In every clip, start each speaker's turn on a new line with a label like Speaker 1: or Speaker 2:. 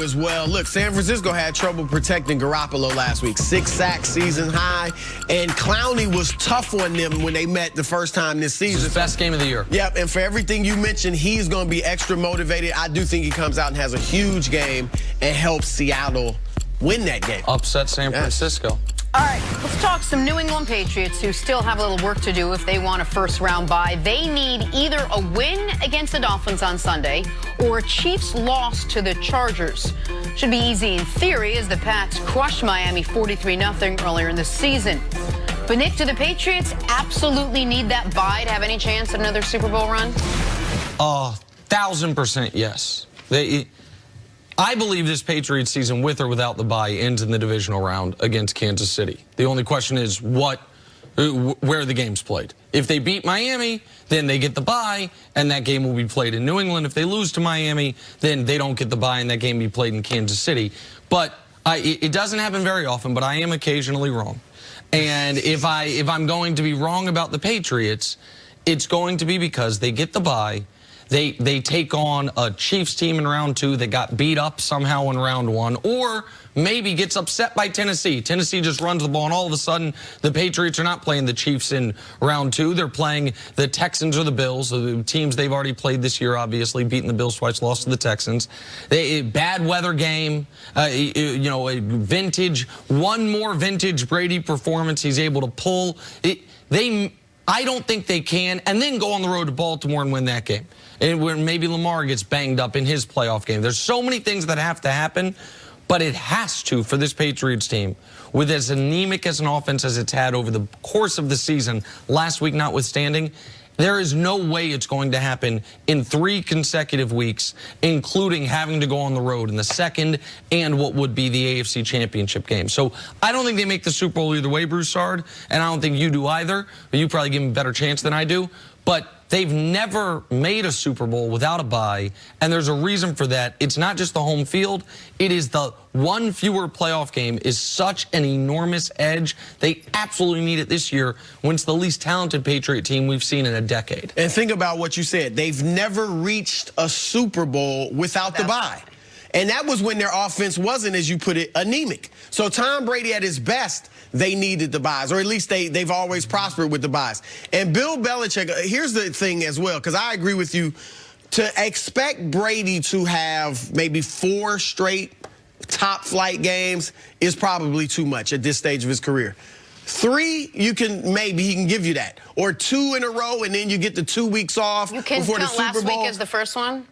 Speaker 1: as well. Look, San Francisco had trouble protecting Garoppolo last week. 6 sacks, season high. And Clowney was tough on them when they met the first time this season.
Speaker 2: It's the best game of the year.
Speaker 1: Yep, and for everything you mentioned, he's going to be extra motivated. I do think he comes out and has a huge game and helps Seattle win that game.
Speaker 2: Upset San Francisco.
Speaker 3: All right, let's talk some New England Patriots who still have a little work to do if they want a first-round bye. They need either a win against the Dolphins on Sunday or a Chiefs loss to the Chargers. Should be easy in theory as the Pats crushed Miami 43-0 earlier in the season. But Nick, do the Patriots absolutely need that bye to have any chance at another Super Bowl run?
Speaker 2: 1,000% yes. I believe this Patriots season, with or without the bye, ends in the divisional round against Kansas City. The only question is where the game's played. If they beat Miami, then they get the bye, and that game will be played in New England. If they lose to Miami, then they don't get the bye, and that game will be played in Kansas City. But it doesn't happen very often, but I am occasionally wrong. And if I'm going to be wrong about the Patriots, it's going to be because they get the bye. They take on a Chiefs team in round 2 that got beat up somehow in round 1, or maybe gets upset by Tennessee. Tennessee just runs the ball, and all of a sudden, the Patriots are not playing the Chiefs in round 2. They're playing the Texans or the Bills, the teams they've already played this year, obviously, beating the Bills twice, lost to the Texans. Bad weather game, a one more vintage Brady performance he's able to pull. I don't think they can, and then go on the road to Baltimore and win that game. And where maybe Lamar gets banged up in his playoff game. There's so many things that have to happen, but it has to for this Patriots team. With as anemic as an offense as it's had over the course of the season, last week notwithstanding, there is no way it's going to happen in 3 consecutive weeks, including having to go on the road in the second and what would be the AFC Championship game. So I don't think they make the Super Bowl either way, Broussard, and I don't think you do either. But you probably give them a better chance than I do. But they've never made a Super Bowl without a bye, and there's a reason for that. It's not just the home field. It is the one fewer playoff game is such an enormous edge. They absolutely need it this year when it's the least talented Patriot team we've seen in a decade.
Speaker 1: And think about what you said. They've never reached a Super Bowl without the bye. And that was when their offense wasn't, as you put it, anemic. So Tom Brady at his best, they needed the buys, or at least they've always prospered with the buys. And Bill Belichick, here's the thing as well, because I agree with you, to expect Brady to have maybe 4 straight top flight games is probably too much at this stage of his career. 3, he can give you that. Or 2 in a row, and then you get the 2 weeks off before the Super Bowl.
Speaker 3: Last week as the first one?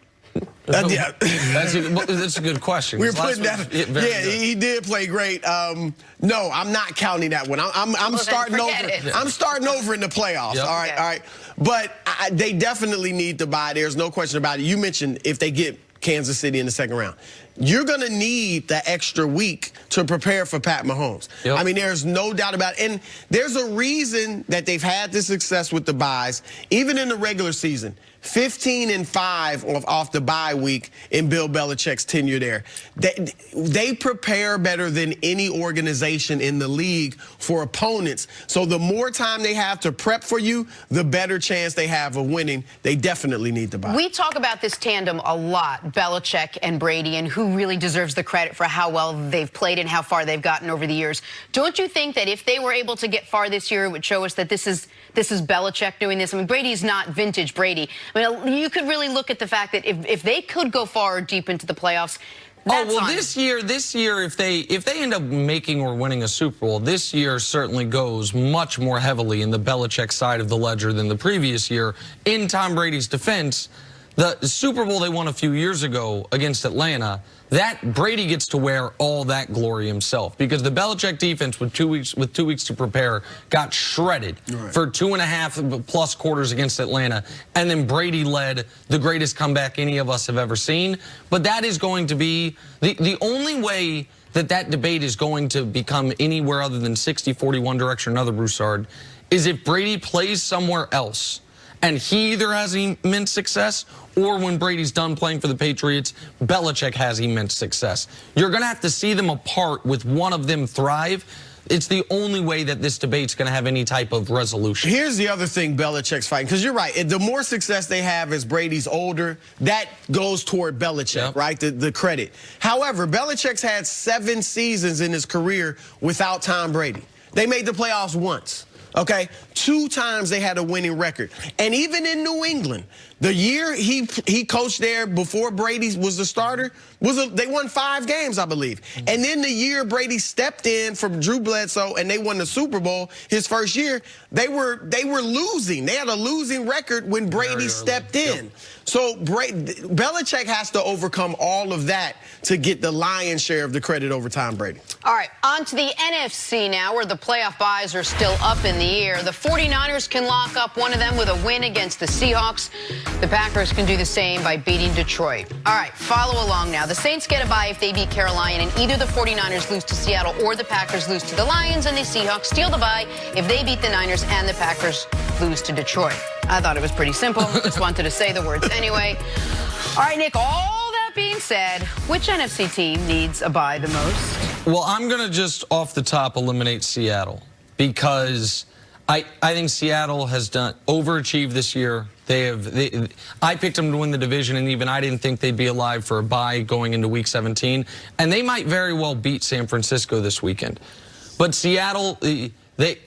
Speaker 1: Yeah.
Speaker 2: That's a good question.
Speaker 1: We're putting that. Yeah, he did play great. No, I'm not counting that one. I'm starting over. I'm starting over in the playoffs.
Speaker 2: Yep.
Speaker 1: All right. But they definitely need to buy. There's no question about it. You mentioned if they get Kansas City in the second round, you're going to need the extra week to prepare for Pat Mahomes. Yep. I mean, there's no doubt about it. And there's a reason that they've had this success with the buys, even in the regular season. 15-5 off the bye week in Bill Belichick's tenure there. They prepare better than any organization in the league for opponents. So the more time they have to prep for you, the better chance they have of winning. They definitely need the bye.
Speaker 3: We talk about this tandem a lot, Belichick and Brady, and who really deserves the credit for how well they've played and how far they've gotten over the years. Don't you think that if they were able to get far this year, it would show us that this is Belichick doing this? I mean, Brady's not vintage Brady. I mean, you could really look at the fact that if they could go far deep into the playoffs, that's
Speaker 2: this year, if they end up making or winning a Super Bowl, this year certainly goes much more heavily in the Belichick side of the ledger than the previous year. In Tom Brady's defense, the Super Bowl they won a few years ago against Atlanta, that Brady gets to wear all that glory himself, because the Belichick defense with 2 weeks to prepare got shredded for 2.5+ quarters against Atlanta, and then Brady led the greatest comeback any of us have ever seen. But that is going to be the only way that debate is going to become anywhere other than 60-40 one direction or another, Broussard, is if Brady plays somewhere else and he either has immense success, or when Brady's done playing for the Patriots, Belichick has immense success. You're going to have to see them apart with one of them thrive. It's the only way that this debate's going to have any type of resolution.
Speaker 1: Here's the other thing Belichick's fighting, because you're right. The more success they have as Brady's older, that goes toward Belichick, right? The credit. However, Belichick's had 7 seasons in his career without Tom Brady. They made the playoffs once. Okay, 2 times they had a winning record. And even in New England, the year he coached there before Brady was the starter, they won 5 games, I believe. And then the year Brady stepped in from Drew Bledsoe and they won the Super Bowl his first year, they were losing. They had a losing record when Brady stepped in. So Belichick has to overcome all of that to get the lion's share of the credit over Tom Brady.
Speaker 3: All right, on to the NFC now, where the playoff buys are still up in the air. The 49ers can lock up one of them with a win against the Seahawks. The Packers can do the same by beating Detroit. All right, follow along now. The Saints get a bye if they beat Carolina, and either the 49ers lose to Seattle or the Packers lose to the Lions, and the Seahawks steal the bye if they beat the Niners and the Packers lose to Detroit. I thought it was pretty simple. Just wanted to say the words anyway. All right, Nick, all that being said, which NFC team needs a bye the most?
Speaker 2: Well, I'm going to just off the top eliminate Seattle, because I think Seattle has overachieved this year. I picked them to win the division, and even I didn't think they'd be alive for a bye going into Week 17. And they might very well beat San Francisco this weekend. But Seattle, they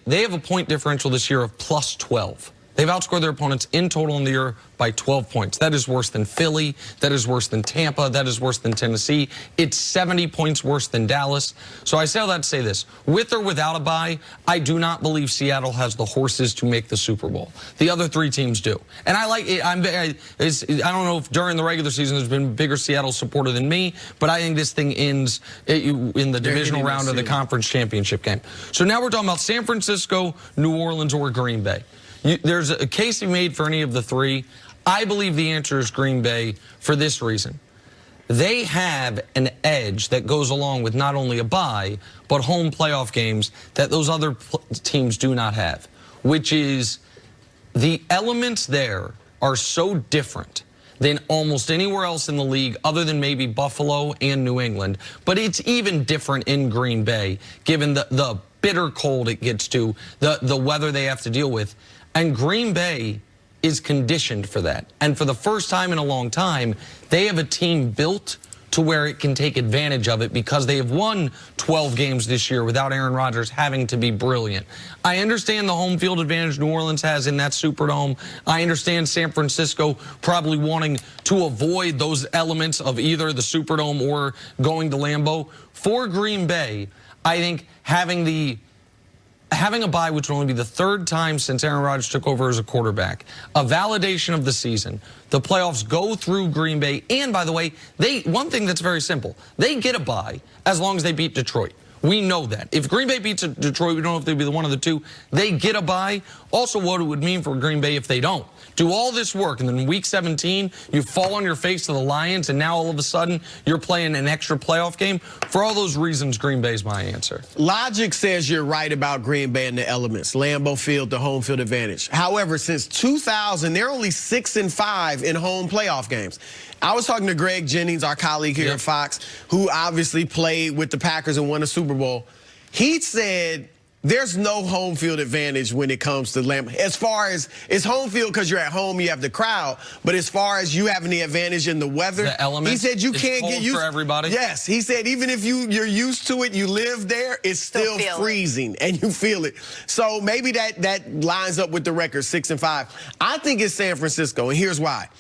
Speaker 2: have a point differential this year of plus 12. They've outscored their opponents in total in the year by 12 points. That is worse than Philly. That is worse than Tampa. That is worse than Tennessee. It's 70 points worse than Dallas. So I say all that to say this. With or without a bye, I do not believe Seattle has the horses to make the Super Bowl. The other 3 teams do. And I like it. I don't know if during the regular season there's been a bigger Seattle supporter than me, but I think this thing ends in the divisional round of the conference championship game. So now we're talking about San Francisco, New Orleans, or Green Bay. There's a case to be made for any of the 3. I believe the answer is Green Bay for this reason. They have an edge that goes along with not only a bye, but home playoff games that those other teams do not have, which is the elements there are so different than almost anywhere else in the league other than maybe Buffalo and New England. But it's even different in Green Bay, given the bitter cold it gets to, the weather they have to deal with. And Green Bay is conditioned for that. And for the first time in a long time, they have a team built to where it can take advantage of it, because they have won 12 games this year without Aaron Rodgers having to be brilliant. I understand the home field advantage New Orleans has in that Superdome. I understand San Francisco probably wanting to avoid those elements of either the Superdome or going to Lambeau. For Green Bay, I think having a bye, which will only be the 3rd time since Aaron Rodgers took over as a quarterback, a validation of the season. The playoffs go through Green Bay, and by the way, one thing that's very simple, they get a bye as long as they beat Detroit. We know that. If Green Bay beats Detroit, we don't know if they'd be the one of the 2. They get a bye. Also, what it would mean for Green Bay if they don't. Do all this work, and then in Week 17, you fall on your face to the Lions, and now all of a sudden, you're playing an extra playoff game. For all those reasons, Green Bay's my answer.
Speaker 1: Logic says you're right about Green Bay and the elements. Lambeau Field, the home field advantage. However, since 2000, they're only 6-5 in home playoff games. I was talking to Greg Jennings, our colleague here at Fox, who obviously played with the Packers and won a Super Bowl. He said there's no home field advantage when it comes to Lambeau. As far as it's home field because you're at home, you have the crowd. But as far as you having the advantage in the weather,
Speaker 2: the elements,
Speaker 1: he said you can't get used
Speaker 2: for everybody.
Speaker 1: Yes, he said even if you're used to it, you live there, it's still freezing and you feel it. So maybe that lines up with the record 6-5. I think it's San Francisco, and here's why.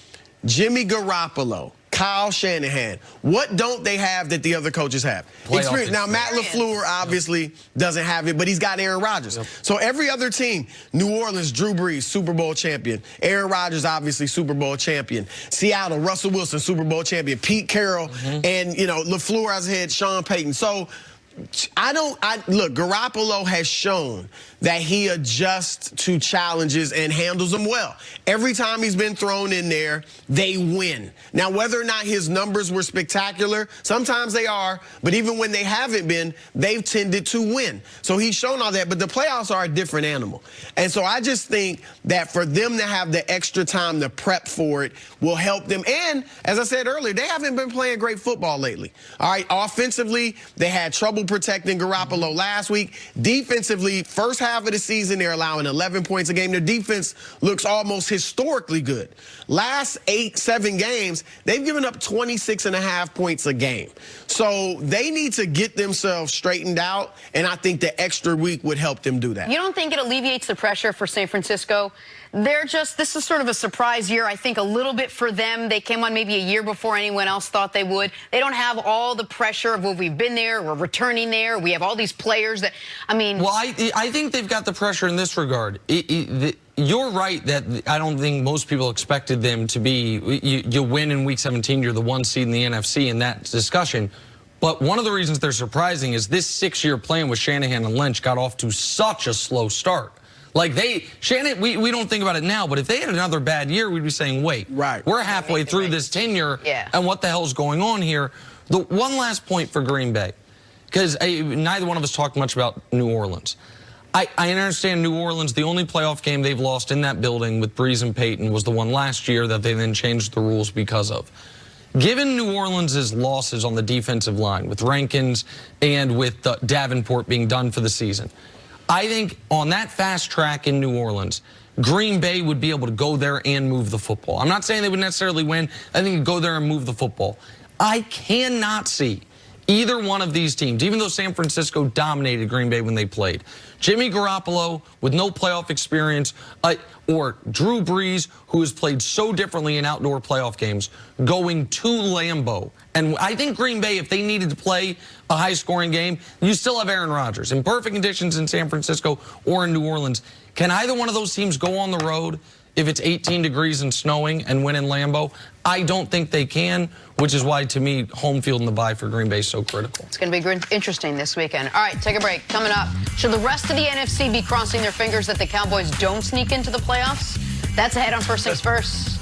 Speaker 1: Jimmy Garoppolo, Kyle Shanahan. What don't they have that the other coaches have? Experience. Now, Matt LaFleur obviously doesn't have it, but he's got Aaron Rodgers. So every other team, New Orleans, Drew Brees, Super Bowl champion. Aaron Rodgers, obviously, Super Bowl champion. Seattle, Russell Wilson, Super Bowl champion. Pete Carroll, and, LaFleur has had Sean Payton. So look, Garoppolo has shown that he adjusts to challenges and handles them well. Every time he's been thrown in there, they win. Now, whether or not his numbers were spectacular, sometimes they are, but even when they haven't been, they've tended to win. So he's shown all that, but the playoffs are a different animal. And so I just think that for them to have the extra time to prep for it will help them. And as I said earlier, they haven't been playing great football lately. All right, offensively, they had trouble trouble protecting Garoppolo last week. Defensively, first half of the season, they're allowing 11 points a game. Their defense looks almost historically good. Last 7 games, they've given up 26.5 points a game. So they need to get themselves straightened out, and I think the extra week would help them do that.
Speaker 3: You don't think it alleviates the pressure for San Francisco? This is sort of a surprise year, I think, a little bit for them. They came on maybe a year before anyone else thought they would. They don't have all the pressure of, well, we've been there, we're returning there, we have all these players that, I mean.
Speaker 2: Well, I think they've got the pressure in this regard. You're right that I don't think most people expected them to be, you win in Week 17, you're the 1 seed in the NFC in that discussion. But one of the reasons they're surprising is this 6-year plan with Shanahan and Lynch got off to such a slow start. Like Shanahan, we don't think about it now, but if they had another bad year, we'd be saying, wait,
Speaker 1: right,
Speaker 2: we're halfway through this tenure, and what the hell's going on here? The one last point for Green Bay, because neither one of us talked much about New Orleans. I understand New Orleans, the only playoff game they've lost in that building with Breeze and Peyton was the one last year that they then changed the rules because of. Given New Orleans' losses on the defensive line with Rankins and with Davenport being done for the season, I think on that fast track in New Orleans, Green Bay would be able to go there and move the football. I'm not saying they would necessarily win. I think go there and move the football. I cannot see either one of these teams, even though San Francisco dominated Green Bay when they played, Jimmy Garoppolo with no playoff experience, or Drew Brees, who has played so differently in outdoor playoff games, going to Lambeau. And I think Green Bay, if they needed to play a high-scoring game, you still have Aaron Rodgers. In perfect conditions in San Francisco or in New Orleans, can either one of those teams go on the road if it's 18 degrees and snowing and win in Lambeau? I don't think they can, which is why, to me, home field and the bye for Green Bay is so critical.
Speaker 3: It's going to be interesting this weekend. All right, take a break. Coming up, should the rest of the NFC be crossing their fingers that the Cowboys don't sneak into the playoffs? That's ahead on First Things First.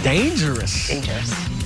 Speaker 1: Dangerous.
Speaker 3: Dangerous.